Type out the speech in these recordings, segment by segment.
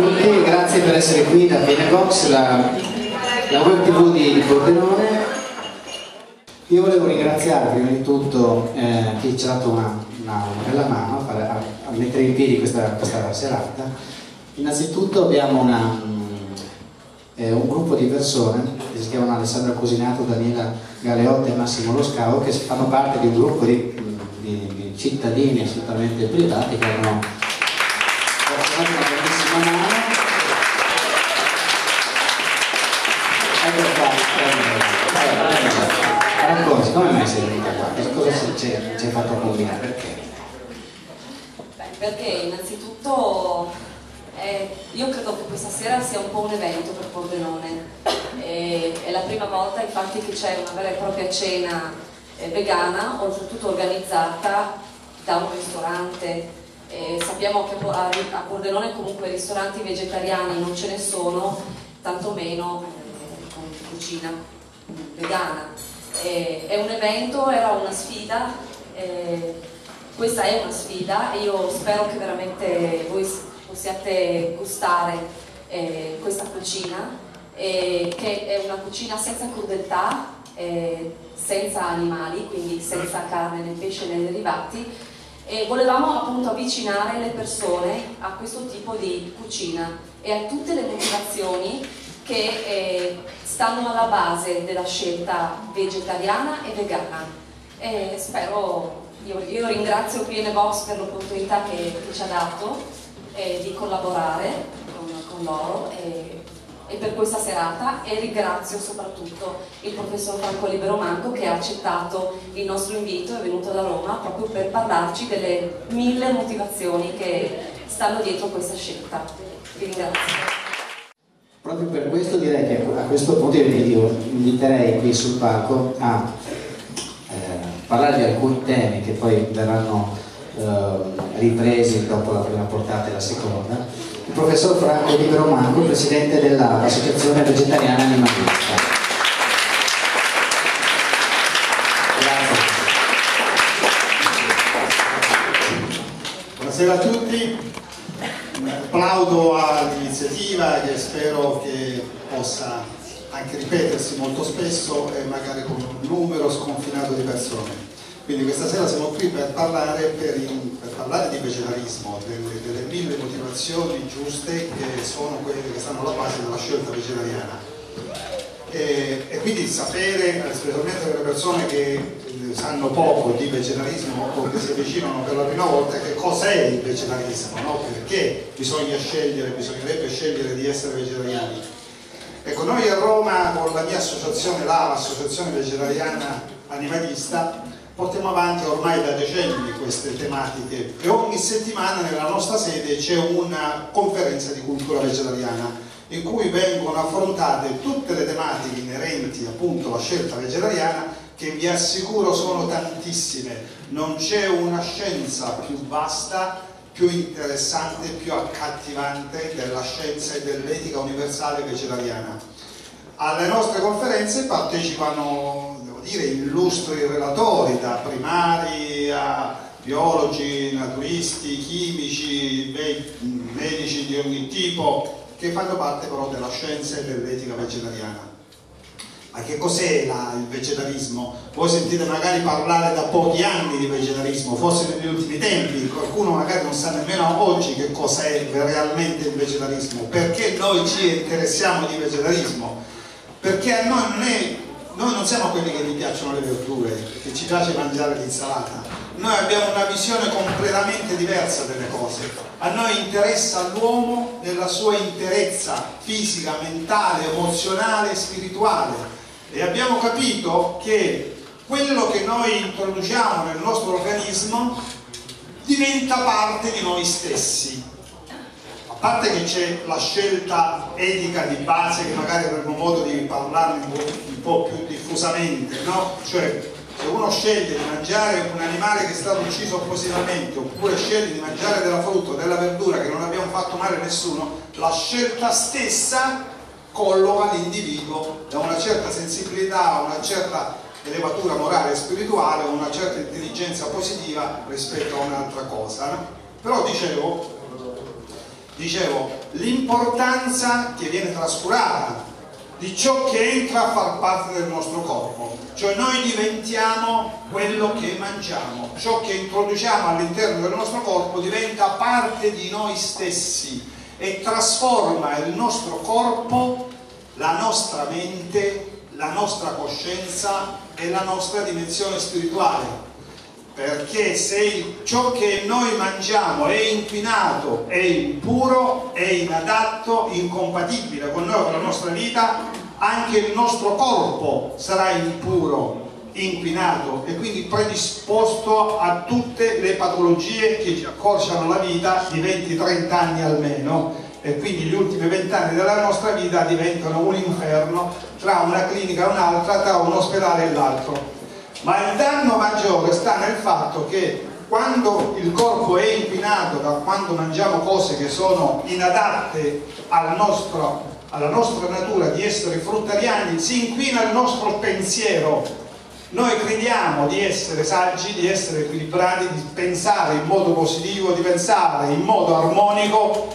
tutti, grazie per essere qui da Benebox, la web tv di Pordenone. Io volevo ringraziare prima di tutto chi ci ha dato una bella mano a mettere in piedi questa serata. Innanzitutto abbiamo un gruppo di persone che si chiamano Alessandra Cusinato, Daniela Galeotti e Massimo Loscavo, che fanno parte di un gruppo di cittadini assolutamente privati che hanno dato una grandissima mano. Ecco qua, racconti, come mai sei venuta qua? Cosa ci hai fatto combinare? Perché? Perché innanzitutto io credo che questa sera sia un po' un evento per Pordenone. È la prima volta infatti che c'è una vera e propria cena vegana, oltretutto organizzata da un ristorante. Sappiamo che a Pordenone comunque ristoranti vegetariani non ce ne sono, tantomeno con cucina vegana. È un evento, era una sfida, questa è una sfida e io spero che veramente voi possiate gustare questa cucina, che è una cucina senza crudeltà, senza animali, quindi senza carne né pesce né derivati, e volevamo appunto avvicinare le persone a questo tipo di cucina e a tutte le motivazioni che stanno alla base della scelta vegetariana e vegana. Io ringrazio Benebox per l'opportunità che ci ha dato di collaborare con loro e per questa serata, e ringrazio soprattutto il professor Franco Libero Manco che ha accettato il nostro invito, è venuto da Roma proprio per parlarci delle 1000 motivazioni che stanno dietro questa scelta. Vi ringrazio. Proprio per questo direi che a questo punto io inviterei qui sul palco a parlare di alcuni temi che poi verranno ripresi dopo la prima portata e la seconda. Il professor Franco Libero Manco, presidente dell'Associazione Vegetariana Animalista. Grazie. Buonasera a tutti, applaudo all'iniziativa che spero che possa anche ripetersi molto spesso e magari con un numero sconfinato di persone. Quindi questa sera siamo qui per parlare di vegetarismo, delle 1000 motivazioni giuste che sono quelle che stanno alla base della scelta vegetariana. E quindi sapere, specialmente per le persone che sanno poco di vegetarismo o che si avvicinano per la prima volta, che cos'è il vegetarismo, no? Perché bisognerebbe scegliere di essere vegetariani. Ecco, noi a Roma con la mia associazione, l'Associazione Vegetariana Animalista, portiamo avanti ormai da decenni queste tematiche e ogni settimana nella nostra sede c'è una conferenza di cultura vegetariana in cui vengono affrontate tutte le tematiche inerenti appunto alla scelta vegetariana, che vi assicuro sono tantissime. Non c'è una scienza più vasta, più interessante, più accattivante della scienza e dell'etica universale vegetariana. Alle nostre conferenze partecipano, devo dire, illustri relatori, da primari a biologi, naturalisti, chimici, medici di ogni tipo, che fanno parte però della scienza e dell'etica vegetariana. Ma che cos'è il vegetarismo? Voi sentite magari parlare da pochi anni di vegetarismo, forse negli ultimi tempi, qualcuno magari non sa nemmeno oggi che cos'è realmente il vegetarismo. Perché noi ci interessiamo di vegetarismo? Perché a noi non siamo quelli che gli piacciono le verdure, che ci piace mangiare l'insalata. Noi abbiamo una visione completamente diversa delle cose. A noi interessa l'uomo nella sua interezza fisica, mentale, emozionale e spirituale. E abbiamo capito che quello che noi introduciamo nel nostro organismo diventa parte di noi stessi. A parte che c'è la scelta etica di base, che magari avremo modo di parlarne un po' più diffusamente, no? Cioè, se uno sceglie di mangiare un animale che è stato ucciso appositamente, oppure sceglie di mangiare della frutta o della verdura che non abbiamo fatto male a nessuno, la scelta stessa colloca l'individuo da una certa sensibilità, a una certa elevatura morale e spirituale, a una certa intelligenza positiva rispetto a un'altra cosa, no? Però dicevo, Dicevo, l'importanza che viene trascurata di ciò che entra a far parte del nostro corpo, cioè noi diventiamo quello che mangiamo, ciò che introduciamo all'interno del nostro corpo diventa parte di noi stessi e trasforma il nostro corpo, la nostra mente, la nostra coscienza e la nostra dimensione spirituale. Perché se ciò che noi mangiamo è inquinato, è impuro, è inadatto, incompatibile con noi, con la nostra vita, anche il nostro corpo sarà impuro, inquinato e quindi predisposto a tutte le patologie che ci accorciano la vita di 20-30 anni almeno, e quindi gli ultimi 20 anni della nostra vita diventano un inferno tra una clinica e un'altra, tra un ospedale e l'altro. Ma il danno maggiore sta nel fatto che quando il corpo è inquinato, da quando mangiamo cose che sono inadatte alla nostra natura di esseri fruttariani, si inquina il nostro pensiero. Noi crediamo di essere saggi, di essere equilibrati, di pensare in modo positivo, di pensare in modo armonico,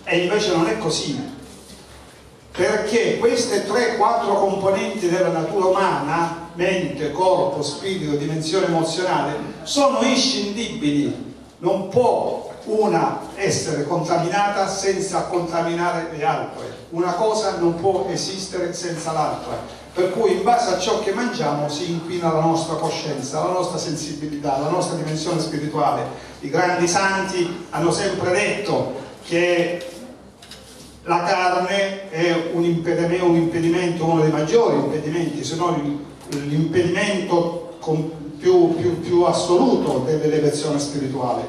e invece non è così. Perché queste 3-4 componenti della natura umana, mente, corpo, spirito, dimensione emozionale, sono inscindibili. Non può una essere contaminata senza contaminare le altre. Una cosa non può esistere senza l'altra. Per cui in base a ciò che mangiamo si inquina la nostra coscienza, la nostra sensibilità, la nostra dimensione spirituale. I grandi santi hanno sempre detto che la carne è un impedimento, uno dei maggiori impedimenti, se non l'impedimento più assoluto dell'elevazione spirituale.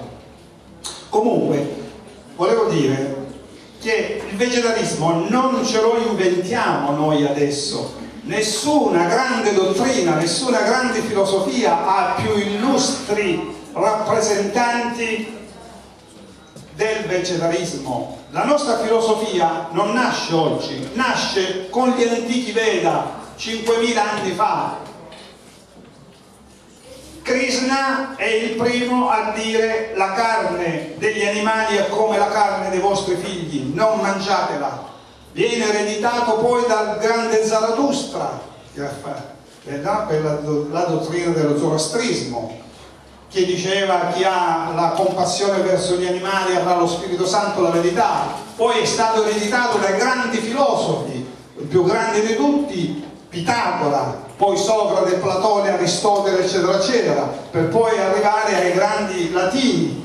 Comunque, volevo dire che il vegetarismo non ce lo inventiamo noi adesso. Nessuna grande dottrina, nessuna grande filosofia ha più illustri rappresentanti del vegetarismo. La nostra filosofia non nasce oggi, nasce con gli antichi Veda, 5.000 anni fa. Krishna è il primo a dire: la carne degli animali è come la carne dei vostri figli, non mangiatela. Viene ereditato poi dal grande Zarathustra, che la dottrina dello zoroastrismo, che diceva: chi ha la compassione verso gli animali avrà lo Spirito Santo, la verità. Poi è stato ereditato dai grandi filosofi, il più grande di tutti, Pitagora, poi Socrate, Platone, Aristotele, eccetera, eccetera, per poi arrivare ai grandi latini,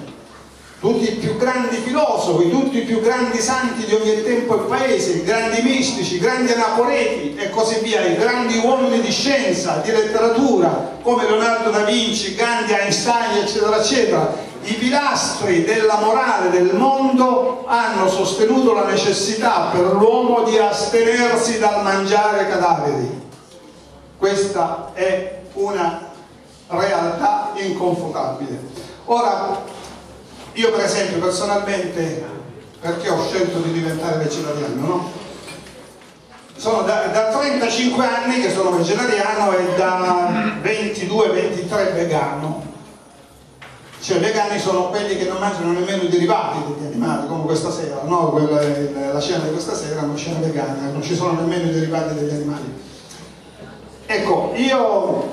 tutti i più grandi filosofi, tutti i più grandi santi di ogni tempo e paese, i grandi mistici, i grandi anacoreti e così via, i grandi uomini di scienza, di letteratura, come Leonardo da Vinci, Gandhi, Einstein, eccetera, eccetera. I pilastri della morale del mondo hanno sostenuto la necessità per l'uomo di astenersi dal mangiare cadaveri. Questa è una realtà inconfutabile. Ora, io per esempio personalmente, perché ho scelto di diventare vegetariano, no? Sono da 35 anni che sono vegetariano e da 22-23 vegano. Cioè vegani sono quelli che non mangiano nemmeno i derivati degli animali, come questa sera, no? La cena di questa sera è una cena vegana, non ci sono nemmeno i derivati degli animali. Ecco, io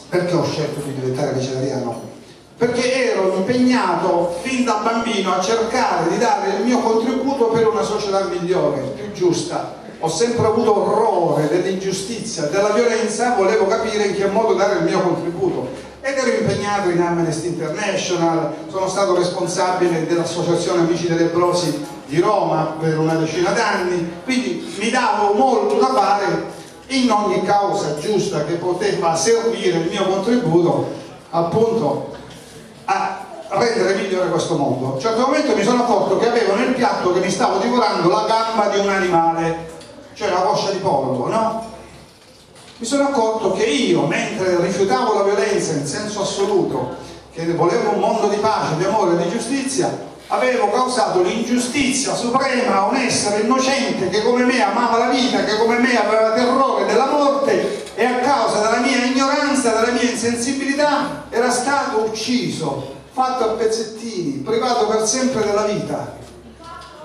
perché ho scelto di diventare vegetariano? Perché ero impegnato fin da bambino a cercare di dare il mio contributo per una società migliore, più giusta. Ho sempre avuto orrore dell'ingiustizia, della violenza, volevo capire in che modo dare il mio contributo. Ed ero impegnato in Amnesty International, sono stato responsabile dell'Associazione Amici dei Lebbrosi di Roma per una decina d'anni, quindi mi davo molto da fare in ogni causa giusta che poteva servire il mio contributo appunto a rendere migliore questo mondo. A un certo momento mi sono accorto che avevo nel piatto che mi stavo divorando la gamba di un animale, cioè la coscia di pollo, no? Mi sono accorto che io, mentre rifiutavo la violenza in senso assoluto, che volevo un mondo di pace, di amore e di giustizia, avevo causato l'ingiustizia suprema a un essere innocente che come me amava la vita, che come me aveva terrore della morte e a causa della mia ignoranza, della mia insensibilità era stato ucciso, fatto a pezzettini, privato per sempre della vita.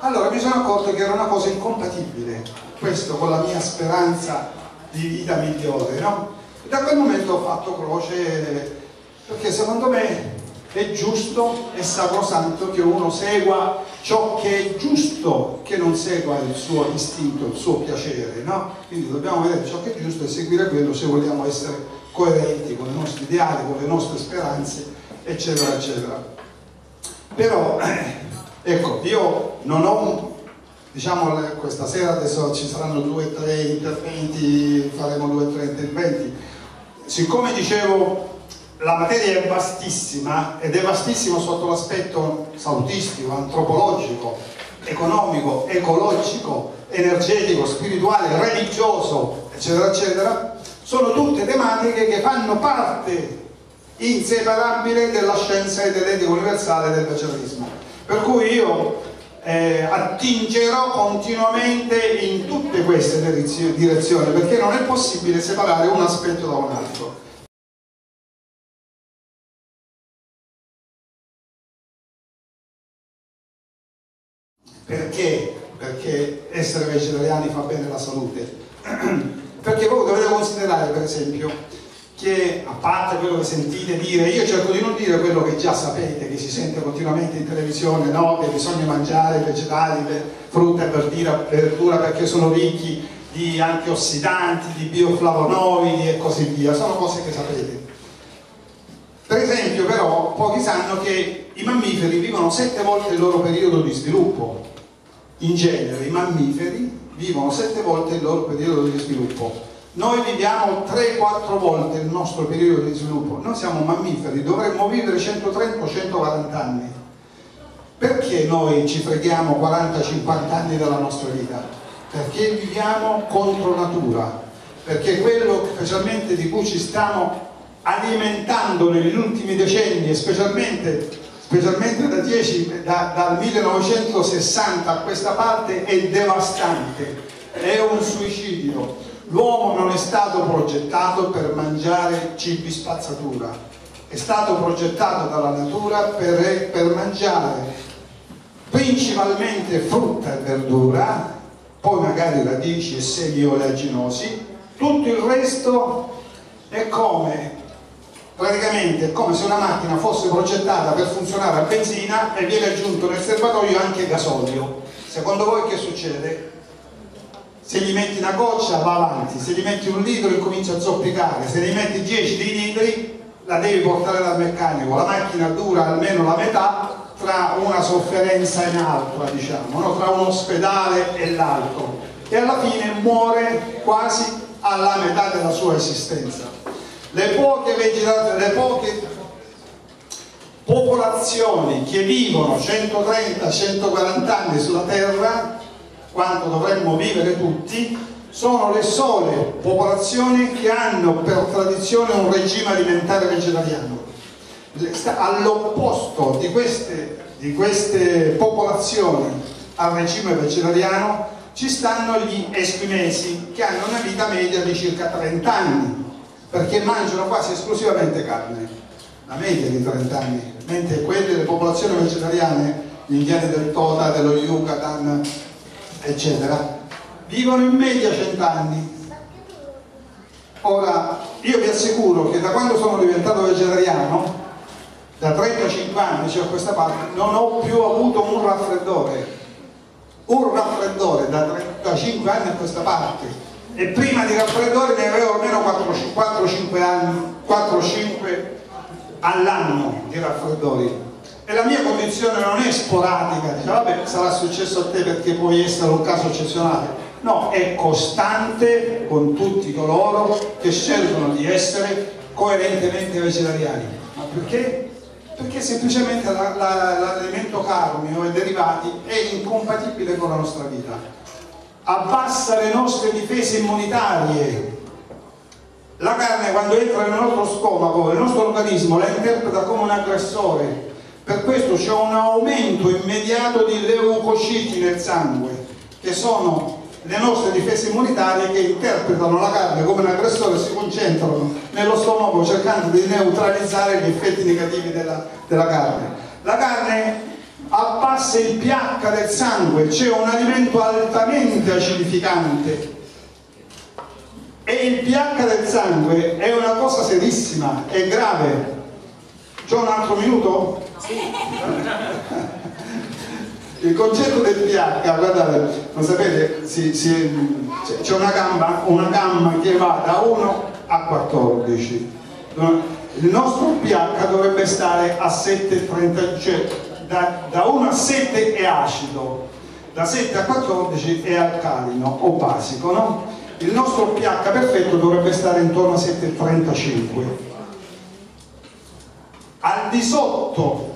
Allora mi sono accorto che era una cosa incompatibile, questo con la mia speranza di vita migliore, no? E da quel momento ho fatto croce, perché secondo me è giusto e sacrosanto che uno segua ciò che è giusto, che non segua il suo istinto, il suo piacere, no? Quindi dobbiamo vedere ciò che è giusto e seguire quello se vogliamo essere coerenti con i nostri ideali, con le nostre speranze, eccetera, eccetera. Però, ecco, io non ho, diciamo, questa sera adesso ci saranno 2 o 3 interventi, faremo 2 o 3 interventi. Siccome dicevo, la materia è vastissima, ed è vastissima sotto l'aspetto salutistico, antropologico, economico, ecologico, energetico, spirituale, religioso, eccetera, eccetera, sono tutte tematiche che fanno parte inseparabile della scienza e dell'etica universale del vegetalismo. Per cui io attingerò continuamente in tutte queste direzioni, perché non è possibile separare un aspetto da un altro. Perché? Perché essere vegetariani fa bene alla salute? Perché voi dovete considerare, per esempio, che a parte quello che sentite dire, io cerco di non dire quello che già sapete, che si sente continuamente in televisione, no? Che bisogna mangiare vegetali, frutta e verdura perché sono ricchi di antiossidanti, di bioflavonoidi e così via, sono cose che sapete. Per esempio, però, pochi sanno che i mammiferi vivono 7 volte il loro periodo di sviluppo. In genere i mammiferi vivono 7 volte il loro periodo di sviluppo. Noi viviamo 3-4 volte il nostro periodo di sviluppo. Noi siamo mammiferi, dovremmo vivere 130-140 anni. Perché noi ci freghiamo 40-50 anni della nostra vita? Perché viviamo contro natura, perché quello specialmente di cui ci stiamo alimentando negli ultimi decenni, e specialmente dal 1960 a questa parte, è devastante, è un suicidio. L'uomo non è stato progettato per mangiare cibi spazzatura, è stato progettato dalla natura per mangiare principalmente frutta e verdura, poi magari radici e semi oleaginosi. Tutto il resto è come, praticamente è come se una macchina fosse progettata per funzionare a benzina e viene aggiunto nel serbatoio anche gasolio. Secondo voi che succede? Se gli metti una goccia va avanti, se gli metti 1 litro incomincia a zoppicare, se gli metti 10 litri la devi portare dal meccanico, la macchina dura almeno la metà tra una sofferenza e un'altra, diciamo, no? Tra un ospedale e l'altro, e alla fine muore quasi alla metà della sua esistenza. Le poche popolazioni che vivono 130-140 anni sulla Terra, quanto dovremmo vivere tutti, sono le sole popolazioni che hanno per tradizione un regime alimentare vegetariano. All'opposto di queste popolazioni al regime vegetariano ci stanno gli esquimesi, che hanno una vita media di circa 30 anni, perché mangiano quasi esclusivamente carne, la media di 30 anni, mentre quelle delle popolazioni vegetariane, gli indiani del Tota, dello Yucatan, eccetera, vivono in media 100 anni. Ora, io vi assicuro che da quando sono diventato vegetariano, da 35 anni, cioè a questa parte, non ho più avuto un raffreddore da 35 anni a questa parte, e prima di raffreddore ne avevo almeno 4-5 anni, 4-5 all'anno di raffreddori. E la mia condizione non è sporadica, dice vabbè sarà successo a te perché puoi essere un caso eccezionale, no, è costante con tutti coloro che scelgono di essere coerentemente vegetariani. Ma perché? Perché semplicemente l'alimento carneo e derivati è incompatibile con la nostra vita, abbassa le nostre difese immunitarie. La carne, quando entra nel nostro stomaco, il nostro organismo la interpreta come un aggressore. Per questo c'è un aumento immediato di leucociti nel sangue, che sono le nostre difese immunitarie che interpretano la carne come un aggressore e si concentrano nello stomaco cercando di neutralizzare gli effetti negativi della carne. La carne abbassa il pH del sangue, c'è un alimento altamente acidificante. E il pH del sangue è una cosa serissima, è grave. C'ho un altro minuto? Sì. Il concetto del pH, guardate, lo sapete, c'è una gamma che va da 1 a 14. Il nostro pH dovrebbe stare a 7,30, cioè da 1 a 7 è acido, da 7 a 14 è alcalino o basico, no? Il nostro pH perfetto dovrebbe stare intorno a 7,35. Al di sotto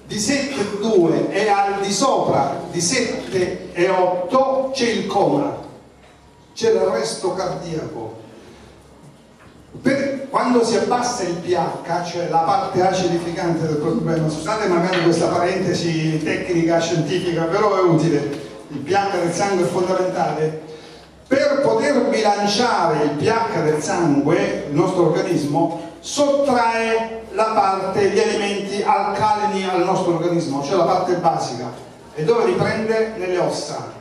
di 7,2 e al di sopra di 7,8 c'è il coma, c'è l'arresto cardiaco. Quando si abbassa il pH, cioè la parte acidificante del problema, scusate magari questa parentesi tecnica, scientifica, però è utile, il pH del sangue è fondamentale. Per poter bilanciare il pH del sangue, il nostro organismo sottrae la parte, gli elementi alcalini al nostro organismo, cioè la parte basica, e dove li prende? Nelle ossa,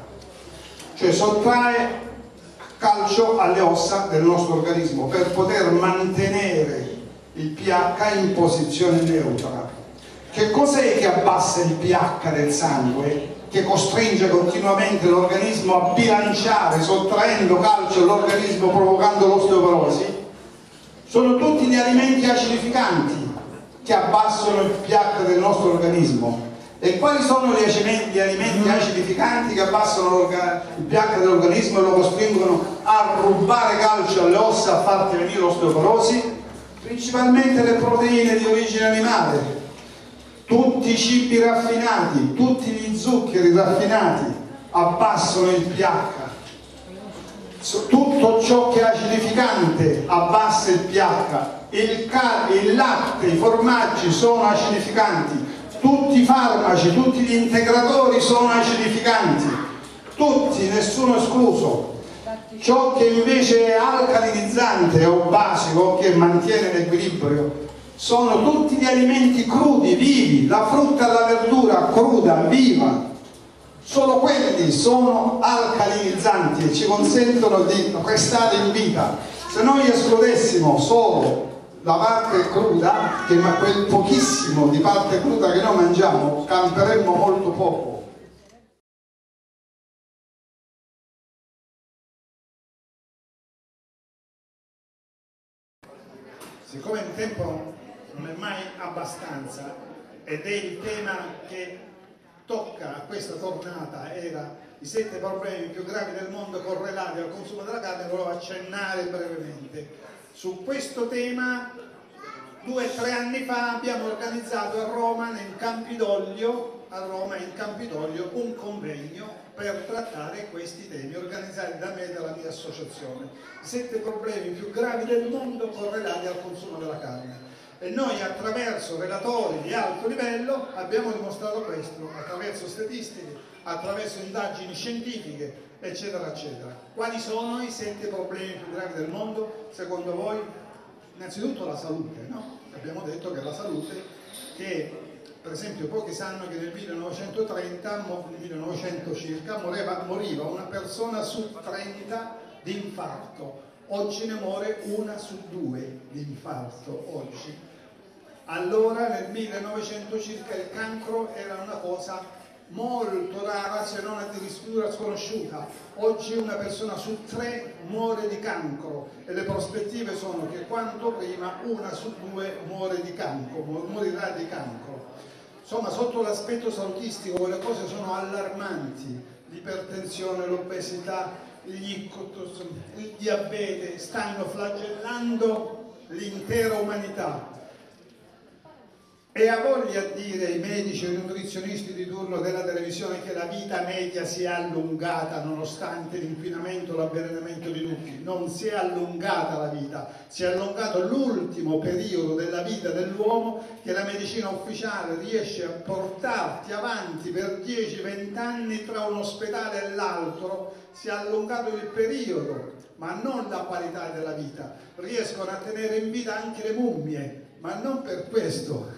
cioè sottrae calcio alle ossa del nostro organismo per poter mantenere il pH in posizione neutra. Che cos'è che abbassa il pH del sangue? Che costringe continuamente l'organismo a bilanciare, sottraendo calcio all'organismo, provocando l'osteoporosi? Sono tutti gli alimenti acidificanti che abbassano il pH del nostro organismo. E quali sono gli alimenti acidificanti che abbassano il pH dell'organismo e lo costringono a rubare calcio alle ossa, a farti venire l'osteoporosi? Principalmente le proteine di origine animale. Tutti i cibi raffinati, tutti gli zuccheri raffinati abbassano il pH. Tutto ciò che è acidificante abbassa il pH. Il latte, i formaggi sono acidificanti. Tutti i farmaci, tutti gli integratori sono acidificanti. Tutti, nessuno escluso. Ciò che invece è alcalinizzante o basico, che mantiene l'equilibrio, sono tutti gli alimenti crudi, vivi, la frutta e la verdura cruda, viva. Solo quelli sono alcalinizzanti e ci consentono di restare in vita. Se noi escludessimo solo la parte cruda, che ma quel pochissimo di parte cruda che noi mangiamo, camperemmo molto poco. Siccome il tempo non è mai abbastanza ed è il tema che tocca a questa tornata, era i 7 problemi più gravi del mondo correlati al consumo della carne, volevo accennare brevemente. Su questo tema 2 o 3 anni fa abbiamo organizzato a Roma in Campidoglio un convegno per trattare questi temi, organizzati da me e dalla mia associazione. I 7 problemi più gravi del mondo correlati al consumo della carne. E noi attraverso relatori di alto livello abbiamo dimostrato questo, attraverso statistiche, attraverso indagini scientifiche, eccetera, eccetera. Quali sono i 7 problemi più gravi del mondo, secondo voi? Innanzitutto la salute, no? Abbiamo detto che la salute, che per esempio pochi sanno che nel 1930 circa, moriva una persona su 30 di infarto. Oggi ne muore 1 su 2 di infarto oggi. Allora nel 1900 circa il cancro era una cosa molto rara, se non addirittura sconosciuta. Oggi una persona su 3 muore di cancro e le prospettive sono che quanto prima 1 su 2 muore di cancro, morirà di cancro. Insomma, sotto l'aspetto salutistico le cose sono allarmanti. L'ipertensione, l'obesità, il diabete stanno flagellando l'intera umanità. E ha voglia a dire i medici e i nutrizionisti di turno della televisione che la vita media si è allungata nonostante l'inquinamento e l'avvelenamento di tutti? Non si è allungata la vita, si è allungato l'ultimo periodo della vita dell'uomo che la medicina ufficiale riesce a portarti avanti per 10-20 anni tra un ospedale e l'altro. Si è allungato il periodo, ma non la qualità della vita. Riescono a tenere in vita anche le mummie, ma non per questo.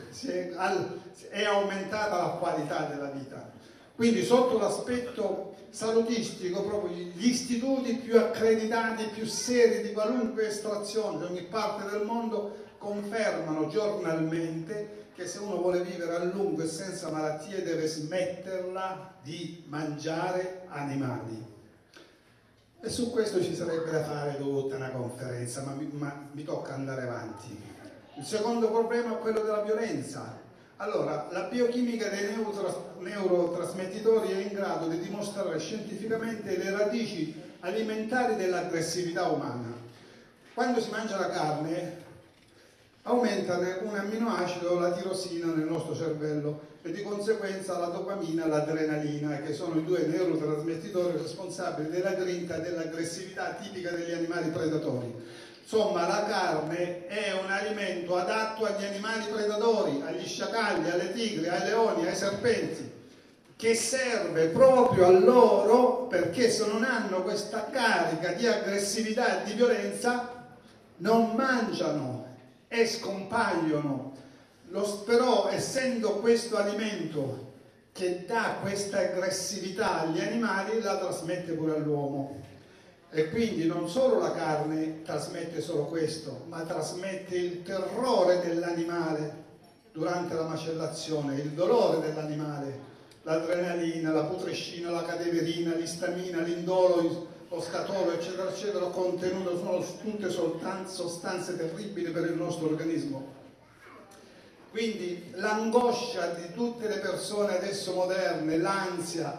è aumentata la qualità della vita. Quindi sotto l'aspetto salutistico, proprio gli istituti più accreditati, più seri di qualunque estrazione di ogni parte del mondo confermano giornalmente che se uno vuole vivere a lungo e senza malattie deve smetterla di mangiare animali. E su questo ci sarebbe da fare tutta una conferenza, ma mi tocca andare avanti. Il secondo problema è quello della violenza. Allora, la biochimica dei neurotrasmettitori è in grado di dimostrare scientificamente le radici alimentari dell'aggressività umana. Quando si mangia la carne aumenta un amminoacido, la tirosina, nel nostro cervello e di conseguenza la dopamina e l'adrenalina, che sono i due neurotrasmettitori responsabili della grinta e dell'aggressività tipica degli animali predatori. Insomma, la carne è un alimento adatto agli animali predatori, agli sciacalli, alle tigri, ai leoni, ai serpenti, che serve proprio a loro perché se non hanno questa carica di aggressività e di violenza non mangiano e scompaiono. Però essendo questo alimento che dà questa aggressività agli animali, la trasmette pure all'uomo. E quindi non solo la carne trasmette solo questo, ma trasmette il terrore dell'animale durante la macellazione, il dolore dell'animale, l'adrenalina, la putrescina, la cadeverina, l'istamina, l'indolo, lo scatolo, eccetera, eccetera, contenuto sono tutte soltanto sostanze terribili per il nostro organismo. Quindi l'angoscia di tutte le persone adesso moderne, l'ansia,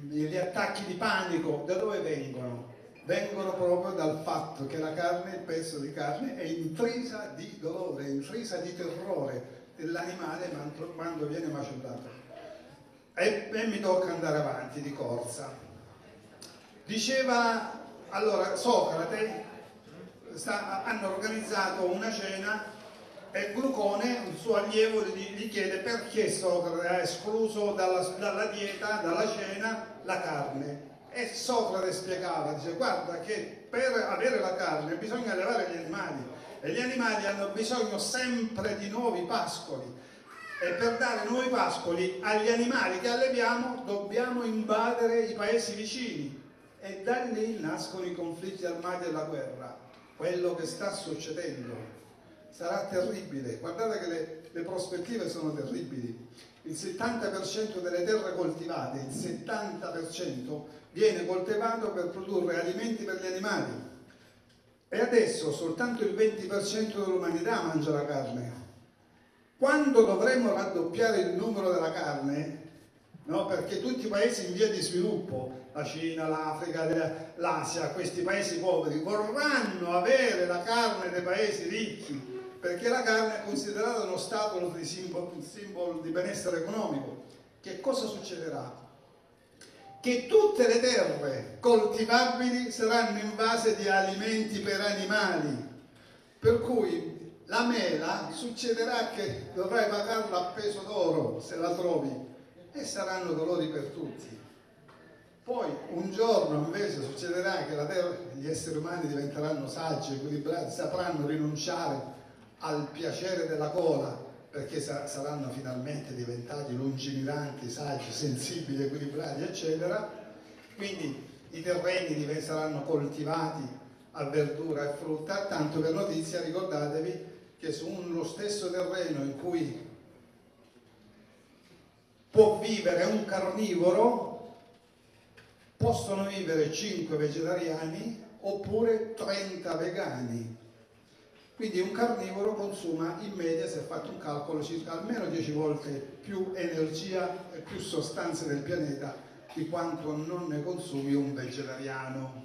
gli attacchi di panico, da dove vengono? Vengono proprio dal fatto che la carne, il pezzo di carne, è intrisa di dolore, è intrisa di terrore dell'animale quando viene macellato. E mi tocca andare avanti di corsa. Diceva, allora, Socrate, hanno organizzato una cena e Glucone, un suo allievo, gli chiede perché Socrate ha escluso dalla dieta, dalla cena, la carne. E Socrate spiegava, dice, guarda che per avere la carne bisogna allevare gli animali e gli animali hanno bisogno sempre di nuovi pascoli e per dare nuovi pascoli agli animali che alleviamo dobbiamo invadere i paesi vicini e da lì nascono i conflitti armati e la guerra. Quello che sta succedendo sarà terribile, guardate che le prospettive sono terribili. Il 70% delle terre coltivate, il 70% viene coltivato per produrre alimenti per gli animali e adesso soltanto il 20% dell'umanità mangia la carne. Quando dovremo raddoppiare il numero della carne, no? Perché tutti i paesi in via di sviluppo, la Cina, l'Africa, l'Asia, questi paesi poveri vorranno avere la carne dei paesi ricchi, perché la carne è considerata uno stato di simbolo di benessere economico. Che cosa succederà? Che tutte le terre coltivabili saranno invase di alimenti per animali, per cui la mela succederà che dovrai pagarla a peso d'oro se la trovi e saranno dolori per tutti. Poi un giorno invece succederà che gli esseri umani diventeranno saggi, equilibrati, sapranno rinunciare al piacere della cola perché saranno finalmente diventati lungimiranti, saggi, sensibili, equilibrati, eccetera. Quindi i terreni saranno coltivati a verdura e frutta. Tanto per notizia, ricordatevi che su lo stesso terreno in cui può vivere un carnivoro possono vivere 5 vegetariani oppure 30 vegani. Quindi un carnivoro consuma in media, si è fatto un calcolo, circa almeno 10 volte più energia e più sostanze del pianeta di quanto non ne consumi un vegetariano.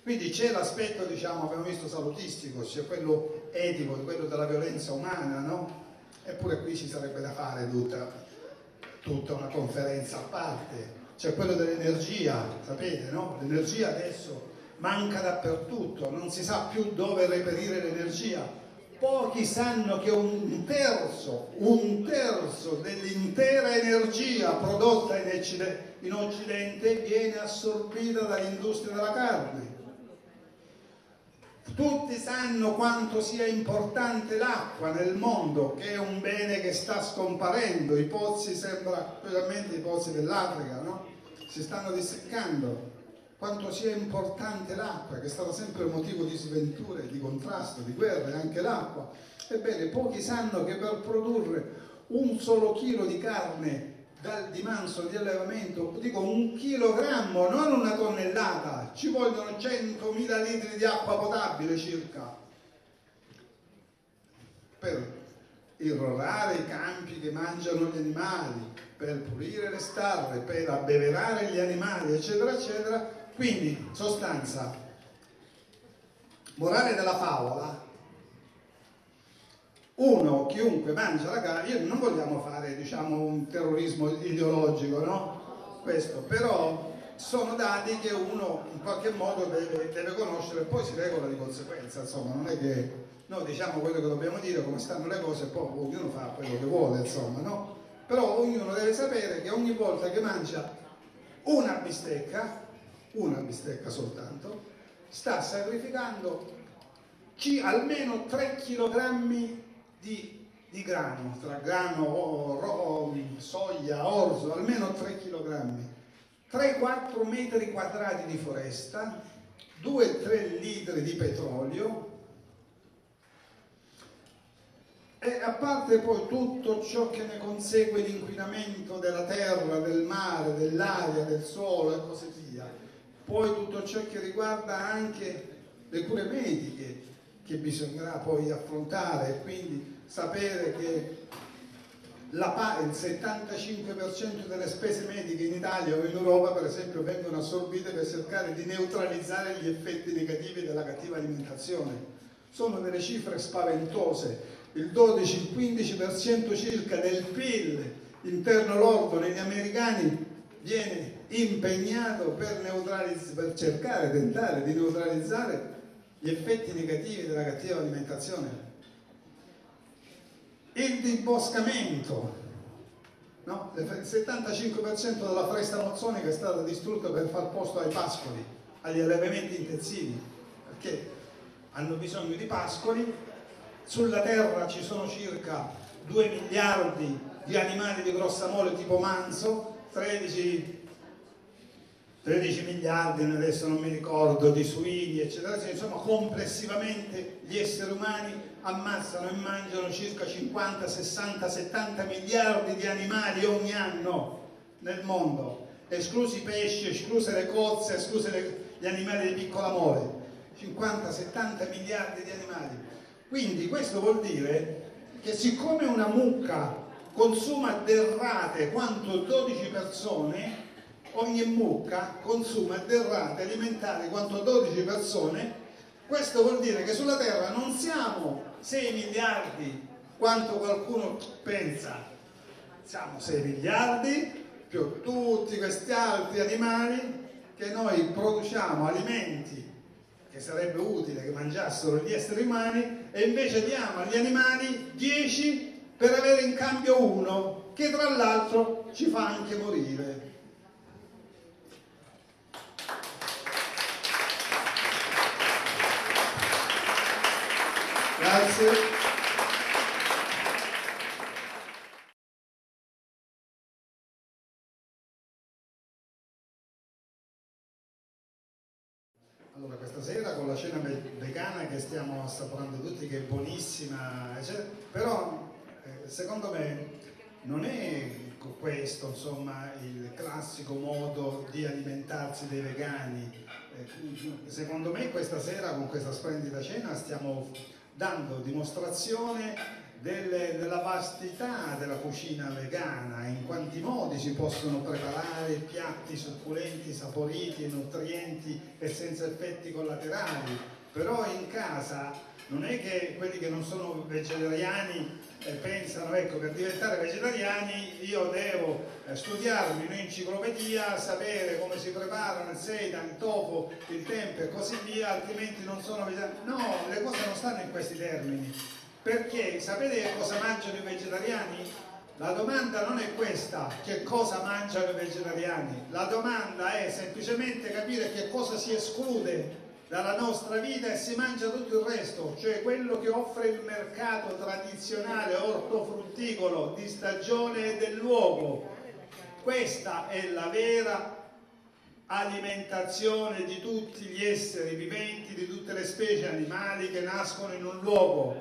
Quindi c'è l'aspetto, diciamo, abbiamo visto salutistico, c'è quello etico, quello della violenza umana, no? Eppure qui ci sarebbe da fare tutta una conferenza a parte. C'è quello dell'energia, sapete, no? L'energia adesso manca dappertutto, non si sa più dove reperire l'energia. Pochi sanno che un terzo dell'intera energia prodotta in Occidente viene assorbita dall'industria della carne. Tutti sanno quanto sia importante l'acqua nel mondo, che è un bene che sta scomparendo. I pozzi, sembra, specialmente i pozzi dell'Africa, no? Si stanno disseccando. Quanto sia importante l'acqua, che è stata sempre motivo di sventure, di contrasto, di guerre, anche l'acqua. Ebbene, pochi sanno che per produrre un solo chilo di carne di manzo di allevamento, dico 1 chilogrammo, non una tonnellata, ci vogliono 100.000 litri di acqua potabile circa, per irrorare i campi che mangiano gli animali, per pulire le stalle, per abbeverare gli animali, eccetera, eccetera. Quindi, in sostanza, morale della favola, chiunque mangia la carne, non vogliamo fare, diciamo, un terrorismo ideologico, no? Questo, però sono dati che uno in qualche modo deve conoscere e poi si regola di conseguenza, insomma, non è che noi diciamo quello che dobbiamo dire, come stanno le cose, e poi ognuno fa quello che vuole, insomma, no? Però ognuno deve sapere che ogni volta che mangia una bistecca soltanto, sta sacrificando almeno 3 kg di grano, tra grano, soia, orzo, almeno 3 kg, 3-4 metri quadrati di foresta, 2-3 litri di petrolio, e a parte poi tutto ciò che ne consegue, l'inquinamento della terra, del mare, dell'aria, del suolo e così via, poi tutto ciò che riguarda anche le cure mediche che bisognerà poi affrontare, quindi sapere che il 75% delle spese mediche in Italia o in Europa, per esempio, vengono assorbite per cercare di neutralizzare gli effetti negativi della cattiva alimentazione. Sono delle cifre spaventose. Il 12-15% circa del PIL interno lordo negli americani viene impegnato per cercare, tentare di neutralizzare gli effetti negativi della cattiva alimentazione. Il disboscamento, no? Il 75% della foresta amazzonica è stata distrutta per far posto ai pascoli, agli allevamenti intensivi, perché hanno bisogno di pascoli. Sulla terra ci sono circa 2 miliardi di animali di grossa mole tipo manzo, 13 miliardi, adesso non mi ricordo, di suini, eccetera, insomma complessivamente gli esseri umani ammazzano e mangiano circa 50, 60, 70 miliardi di animali ogni anno nel mondo, esclusi i pesci, escluse le cozze, esclusi gli animali di piccola mole, 50, 70 miliardi di animali. Quindi questo vuol dire che siccome una mucca consuma derrate quanto 12 persone, ogni mucca consuma derrate alimentari quanto 12 persone, questo vuol dire che sulla Terra non siamo 6 miliardi quanto qualcuno pensa, siamo 6 miliardi più tutti questi altri animali che noi produciamo alimenti che sarebbe utile che mangiassero gli esseri umani, e invece diamo agli animali 10 per avere in cambio 1 che tra l'altro ci fa anche morire. Grazie. Allora, questa sera con la cena vegana che stiamo assaporando tutti, che è buonissima, eccetera, però secondo me non è questo, insomma, il classico modo di alimentarsi dei vegani. Secondo me questa sera con questa splendida cena stiamo dando dimostrazione della vastità della cucina vegana, in quanti modi si possono preparare piatti succulenti, saporiti e nutrienti e senza effetti collaterali. Però in casa non è che quelli che non sono vegetariani pensano, ecco, per diventare vegetariani io devo studiarmi un'enciclopedia, sapere come si preparano il seitan, il tofu, il tempeh e così via, altrimenti non sono vegetariani. No, le cose non stanno in questi termini, perché sapete che cosa mangiano i vegetariani? La domanda non è questa, che cosa mangiano i vegetariani, la domanda è semplicemente capire che cosa si esclude dalla nostra vita e si mangia tutto il resto, cioè quello che offre il mercato tradizionale ortofrutticolo di stagione e del luogo. Questa è la vera alimentazione di tutti gli esseri viventi, di tutte le specie animali che nascono in un luogo.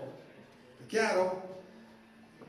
È chiaro?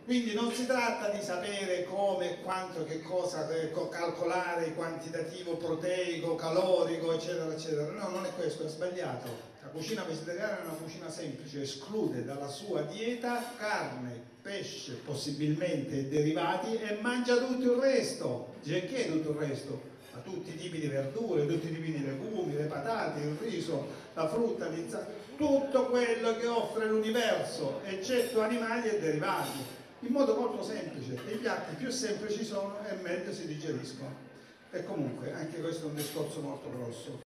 Quindi non si tratta di sapere come, quanto, che cosa, calcolare il quantitativo proteico, calorico, eccetera, eccetera. No, non è questo, è sbagliato. La cucina vegetariana è una cucina semplice, esclude dalla sua dieta carne, pesce, possibilmente derivati e mangia tutto il resto. Dice, che è tutto il resto? Ma tutti i tipi di verdure, tutti i tipi di legumi, le patate, il riso, la frutta, l'insalata, tutto quello che offre l'universo, eccetto animali e derivati. In modo molto semplice, e i piatti più semplici sono e meglio si digeriscono. E comunque anche questo è un discorso molto grosso.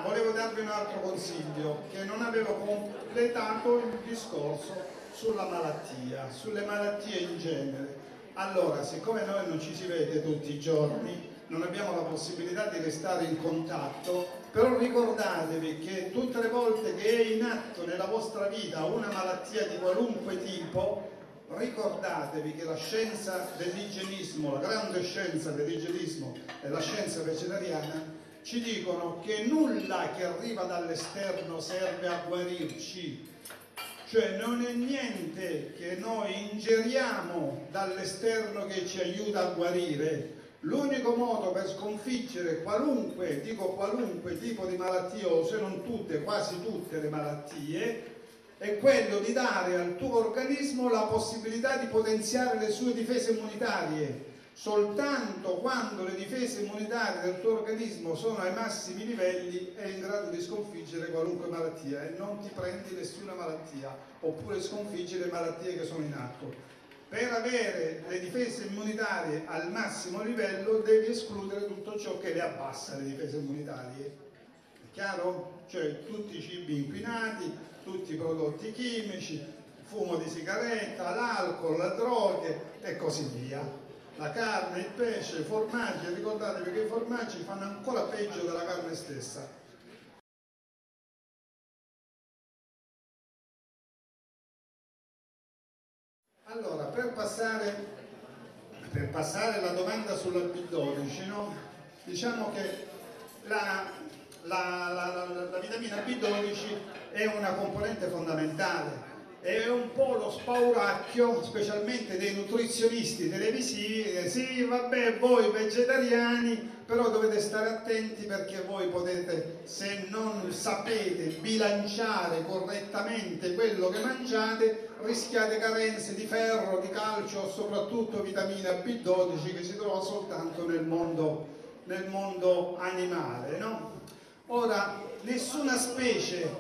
Volevo darvi un altro consiglio, che non avevo completato il discorso sulla malattia, sulle malattie in genere. Allora, siccome noi non ci si vede tutti i giorni, non abbiamo la possibilità di restare in contatto, però ricordatevi che tutte le volte che è in atto nella vostra vita una malattia di qualunque tipo, ricordatevi che la scienza dell'igienismo, la grande scienza dell'igienismo e la scienza vegetariana ci dicono che nulla che arriva dall'esterno serve a guarirci. Cioè non è niente che noi ingeriamo dall'esterno che ci aiuta a guarire. L'unico modo per sconfiggere qualunque tipo di malattia, o se non tutte, quasi tutte le malattie, è quello di dare al tuo organismo la possibilità di potenziare le sue difese immunitarie. Soltanto quando le difese immunitarie del tuo organismo sono ai massimi livelli è in grado di sconfiggere qualunque malattia e non ti prendi nessuna malattia, oppure sconfiggi le malattie che sono in atto. Per avere le difese immunitarie al massimo livello devi escludere tutto ciò che le abbassa le difese immunitarie. È chiaro? Cioè tutti i cibi inquinati, tutti i prodotti chimici, fumo di sigaretta, l'alcol, le droghe e così via. La carne, il pesce, i formaggi, ricordatevi che i formaggi fanno ancora peggio della carne stessa. Allora, per passare la domanda sulla B12, no? Diciamo che la vitamina B12 è una componente fondamentale. È un po' lo spauracchio, specialmente dei nutrizionisti televisivi, che sì, vabbè, voi vegetariani, però dovete stare attenti perché voi potete, se non sapete bilanciare correttamente quello che mangiate, rischiate carenze di ferro, di calcio, soprattutto vitamina B12 che si trova soltanto nel mondo animale, no? Ora, nessuna specie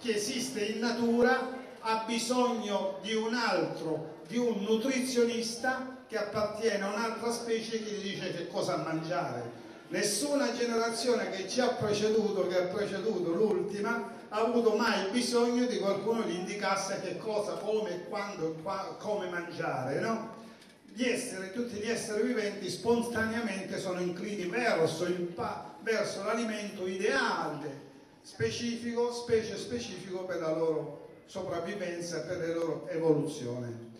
che esiste in natura ha bisogno di un nutrizionista che appartiene a un'altra specie che gli dice che cosa mangiare. Nessuna generazione che ci ha preceduto, che ha preceduto l'ultima, ha avuto mai bisogno di qualcuno che gli indicasse che cosa, come, quando, come mangiare, no? Tutti gli esseri viventi spontaneamente sono inclini verso l'alimento ideale, specifico, specie specifico per la loro sopravvivenza e per la loro evoluzione.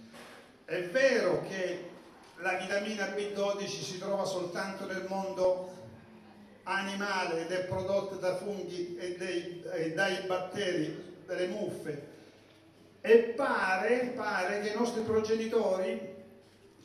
È vero che la vitamina B12 si trova soltanto nel mondo animale ed è prodotta da funghi e dai batteri, dalle muffe, e pare che i nostri progenitori,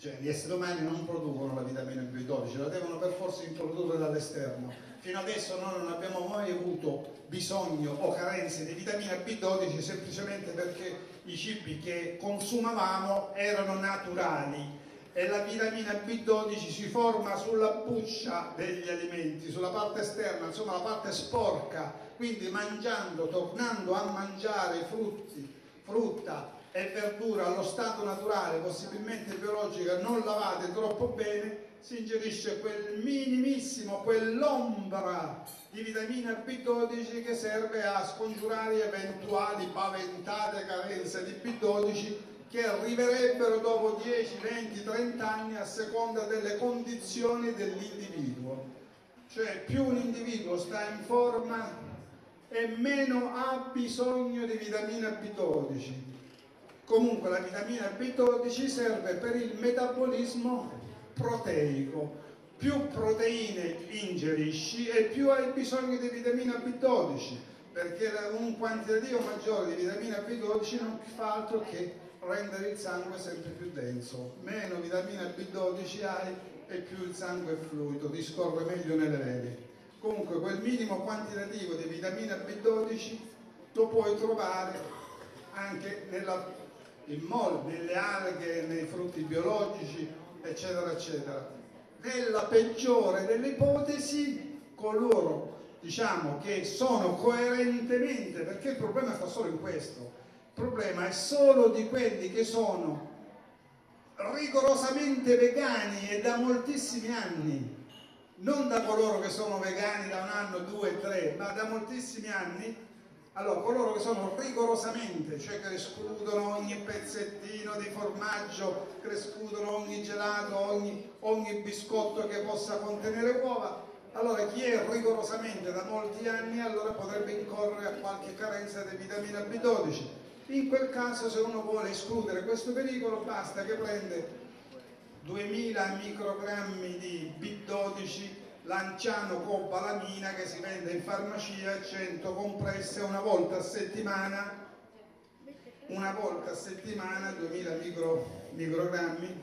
cioè gli esseri umani, non producono la vitamina B12, la devono per forza introdurre dall'esterno. Fino adesso noi non abbiamo mai avuto bisogno o carenze di vitamina B12 semplicemente perché i cibi che consumavamo erano naturali e la vitamina B12 si forma sulla buccia degli alimenti, sulla parte esterna, insomma la parte sporca, quindi tornando a mangiare frutti, frutta e verdura allo stato naturale, possibilmente biologica, non lavate troppo bene, si ingerisce quel minimissimo, quell'ombra di vitamina B12 che serve a scongiurare eventuali paventate carenze di B12 che arriverebbero dopo 10, 20, 30 anni a seconda delle condizioni dell'individuo. Cioè più un individuo sta in forma e meno ha bisogno di vitamina B12. Comunque la vitamina B12 serve per il metabolismo proteico. Più proteine ingerisci e più hai bisogno di vitamina B12, perché un quantitativo maggiore di vitamina B12 non fa altro che rendere il sangue sempre più denso. Meno vitamina B12 hai e più il sangue è fluido, ti scorre meglio nelle vene. Comunque quel minimo quantitativo di vitamina B12 lo puoi trovare anche nelle alghe, nei frutti biologici, eccetera eccetera. Nella peggiore delle ipotesi, coloro diciamo che sono coerentemente, perché il problema sta solo in questo, il problema è solo di quelli che sono rigorosamente vegani e da moltissimi anni, non da coloro che sono vegani da un anno, 2, 3, ma da moltissimi anni. Allora, coloro che sono rigorosamente, cioè che escludono ogni pezzettino di formaggio, che escludono ogni gelato, ogni biscotto che possa contenere uova, allora chi è rigorosamente da molti anni, allora potrebbe incorrere a qualche carenza di vitamina B12. In quel caso, se uno vuole escludere questo pericolo, basta che prende 2000 microgrammi di B12 lanciano cobalamina che si vende in farmacia, 100 compresse una volta a settimana, 2000 microgrammi,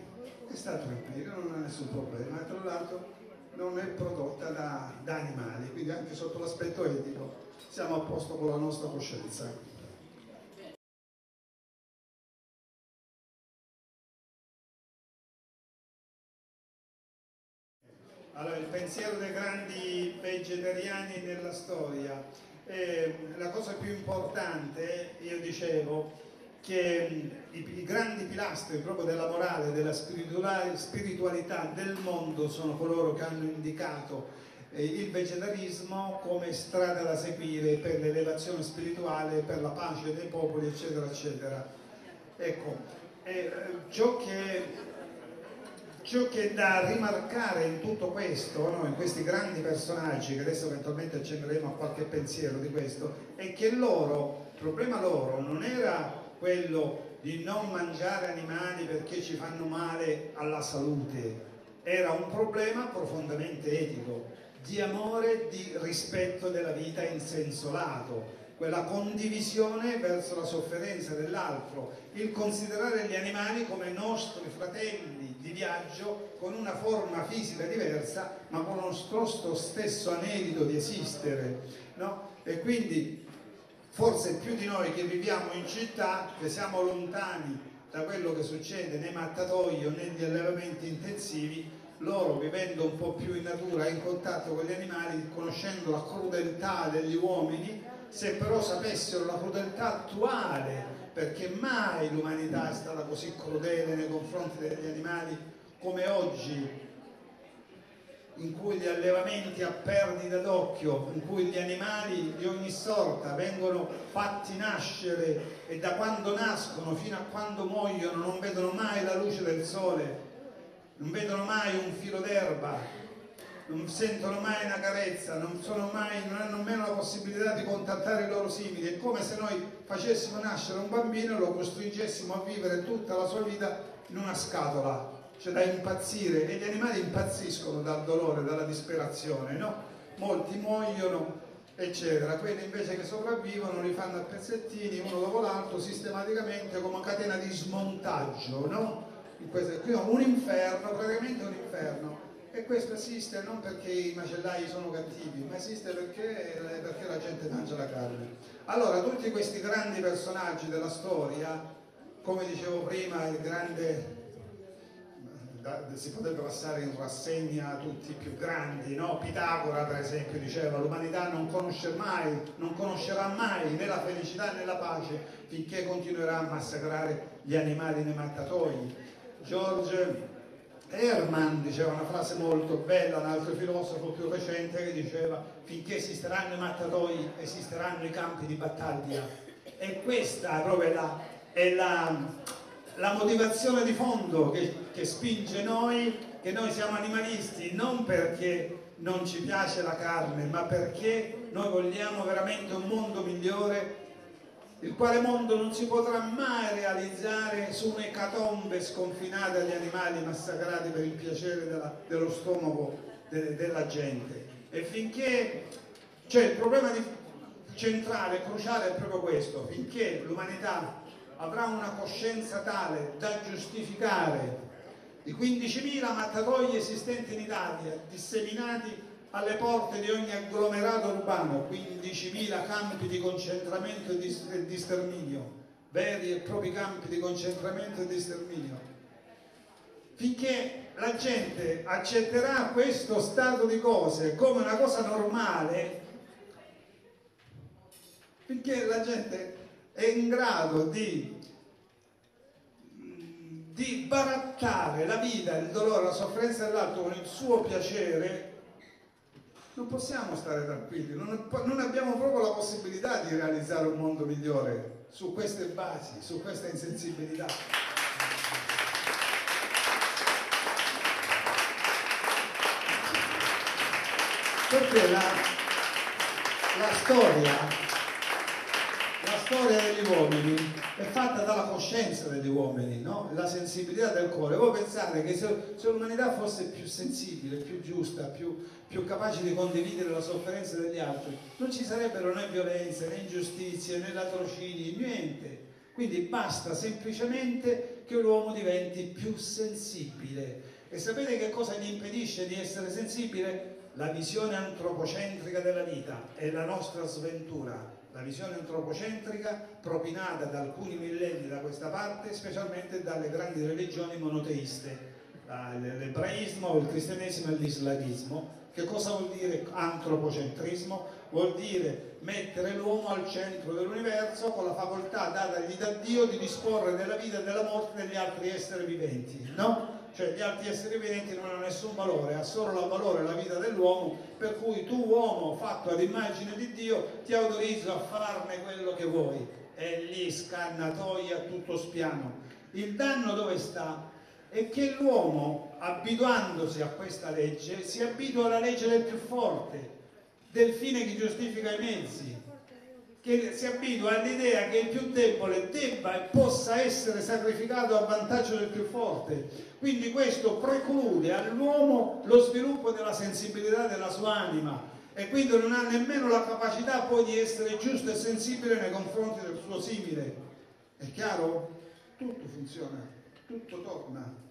e sta tranquillo, non ha nessun problema. E tra l'altro non è prodotta da animali, quindi anche sotto l'aspetto etico siamo a posto con la nostra coscienza. Allora, il pensiero dei grandi vegetariani nella storia, la cosa più importante, io dicevo, che i grandi pilastri proprio della morale, della spiritualità del mondo sono coloro che hanno indicato il vegetarismo come strada da seguire per l'elevazione spirituale, per la pace dei popoli, eccetera, eccetera. Ecco, ciò che è da rimarcare in tutto questo, no? In questi grandi personaggi, che adesso eventualmente accenderemo a qualche pensiero di questo, è che il problema loro non era quello di non mangiare animali perché ci fanno male alla salute, era un problema profondamente etico, di amore, di rispetto della vita in senso lato, quella condivisione verso la sofferenza dell'altro, il considerare gli animali come nostri fratelli di viaggio con una forma fisica diversa ma con lo stesso anelito di esistere, no? E quindi forse più di noi che viviamo in città, che siamo lontani da quello che succede nei mattatoi o negli allevamenti intensivi, loro vivendo un po' più in natura, in contatto con gli animali, conoscendo la crudeltà degli uomini, se però sapessero la crudeltà attuale, perché mai l'umanità è stata così crudele nei confronti degli animali come oggi, in cui gli allevamenti a perdita d'occhio, in cui gli animali di ogni sorta vengono fatti nascere e da quando nascono fino a quando muoiono non vedono mai la luce del sole, non vedono mai un filo d'erba, non sentono mai una carezza, non hanno nemmeno la possibilità di contattare i loro simili. È come se noi facessimo nascere un bambino e lo costringessimo a vivere tutta la sua vita in una scatola, cioè da impazzire, e gli animali impazziscono dal dolore, dalla disperazione, no? Molti muoiono, eccetera. Quelli invece che sopravvivono li fanno a pezzettini, uno dopo l'altro, sistematicamente, come catena di smontaggio, no? Qui è un inferno, praticamente un inferno. E questo esiste non perché i macellai sono cattivi, ma esiste perché la gente mangia la carne. Allora, tutti questi grandi personaggi della storia, come dicevo prima, si potrebbe passare in rassegna tutti i più grandi, no? Pitagora per esempio diceva: l'umanità non conoscerà mai né la felicità né la pace finché continuerà a massacrare gli animali nei mattatoi. George Herman diceva una frase molto bella, un altro filosofo più recente, che diceva: finché esisteranno i mattatoi esisteranno i campi di battaglia. E questa proprio è la motivazione di fondo che spinge noi, che noi siamo animalisti, non perché non ci piace la carne, ma perché noi vogliamo veramente un mondo migliore, il quale mondo non si potrà mai realizzare su un'ecatombe sconfinata di animali massacrati per il piacere dello stomaco della gente. E finché, cioè il problema centrale, cruciale è proprio questo: finché l'umanità avrà una coscienza tale da giustificare i 15.000 mattatoi esistenti in Italia, disseminati alle porte di ogni agglomerato urbano, 15.000 campi di concentramento e di sterminio, veri e propri campi di concentramento e di sterminio, finché la gente accetterà questo stato di cose come una cosa normale, finché la gente è in grado di barattare la vita, il dolore, la sofferenza dell'altro con il suo piacere, non possiamo stare tranquilli, non abbiamo proprio la possibilità di realizzare un mondo migliore su queste basi, su questa insensibilità. Perché la storia degli uomini è fatta dalla coscienza degli uomini, no? La sensibilità del cuore. Voi pensate che se l'umanità fosse più sensibile, più giusta, più capace di condividere la sofferenza degli altri, non ci sarebbero né violenze, né ingiustizie, né latrocini, niente. Quindi basta semplicemente che l'uomo diventi più sensibile. E sapete che cosa gli impedisce di essere sensibile? La visione antropocentrica della vita è la nostra sventura. La visione antropocentrica propinata da alcuni millenni da questa parte, specialmente dalle grandi religioni monoteiste, l'ebraismo, il cristianesimo e l'islamismo. Che cosa vuol dire antropocentrismo? Vuol dire mettere l'uomo al centro dell'universo con la facoltà datagli da Dio di disporre della vita e della morte degli altri esseri viventi, no? Cioè gli altri esseri viventi non hanno nessun valore, ha solo il valore la vita dell'uomo, per cui tu uomo fatto ad immagine di Dio ti autorizzo a farne quello che vuoi. E lì scannatoia tutto spiano. Il danno dove sta? È che l'uomo, abituandosi a questa legge, si abitua alla legge del più forte, del fine che giustifica i mezzi, che si abitua all'idea che il più debole debba e possa essere sacrificato a vantaggio del più forte. Quindi questo preclude all'uomo lo sviluppo della sensibilità della sua anima e quindi non ha nemmeno la capacità poi di essere giusto e sensibile nei confronti del suo simile. È chiaro? Tutto funziona, tutto torna.